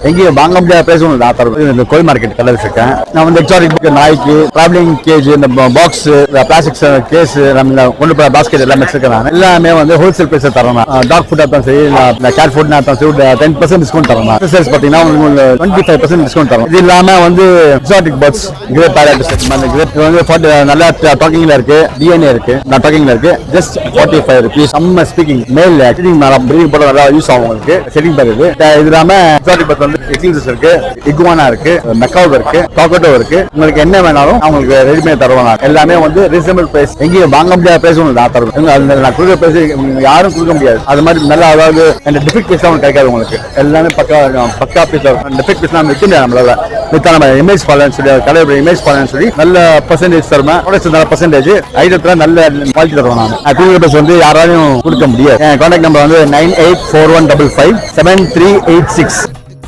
எங்கேயும் வாங்க முடியாத பிரைஸ் ஒன்று நான் தருவேன். இந்த கோயில் மார்க்கெட் கடை வச்சிருக்கேன். நான் வந்து எக்ஸாட்டிக் புக், நாய்க்கு டிராவலிங் கேஜ், இந்த பாக்ஸ், பிளாஸ்டிக் கேஸ், நம்ம கொண்டு போய் பாஸ்கெட் எல்லாமே வச்சிருக்கேன். எல்லாமே வந்து ஹோல்சேல் பிரைஸ் தரேன். டாக் ஃபுட் ஆத்தான் சரி, கேட் ஃபுட் ஆத்தான் சரி, 10% டிஸ்கவுண்ட் தரேன். சேல்ஸ் பார்த்தீங்கன்னா உங்களுக்கு 25% டிஸ்கவுண்ட் தரும். இது இல்லாம வந்து exotic birds, grape parrot, grape வந்து நல்லா டாக்கிங்ல இருக்கு, டிஎன்ஏ இருக்கு, நான் டாக்கிங்ல இருக்கு. Just 45 rupees. நம்ம ஸ்பீக்கிங் மேல் செட்டிங் பிரீடிங் போட நல்லா யூஸ் ஆகும் உங்களுக்கு. செட்டிங் பேர் இது இல்லாம எக்ஸாட்டிக் பர்ட்ஸ் வந்து எக்லிசஸ் இருக்கு, இகுவானா இருக்கு, மெக்காவ் இருக்கு, காக்கட்டோ இருக்கு. உங்களுக்கு என்ன வேணாலும் அவங்களுக்கு ரெடிமேட் தருவாங்க. எல்லாமே வந்து ரீசனபிள் பிரைஸ். எங்கேயும் வாங்க முடியாத பிரைஸ் ஒன்று நான் தருவேன். நான் கொடுக்குற பிரைஸ் யாரும் கொடுக்க முடியாது. அது மாதிரி நல்லா, அதாவது இந்த டிஃபெக்ட் பீஸ் தான் கிடைக்காது உங்களுக்கு. எல்லாமே பக்கா பீஸ். டிஃபெக்ட் பீஸ் நம்ம விற்க முடியாது. நம்மளால வித்தா நம்ம இமேஜ் ஃபாலோன்னு சொல்லி கடையோட இமேஜ் ஃபாலோன்னு சொல்லி நல்ல பர்சன்டேஜ் தருவேன். நல்ல பர்சன்டேஜ் ஐட்டத்துல நல்ல குவாலிட்டி தருவேன். நான் கொடுக்குற பிரைஸ் வந்து யாராலையும் கொடுக்க முடியாது. என் கான்டாக்ட் நம்பர் வந்து 9841557386.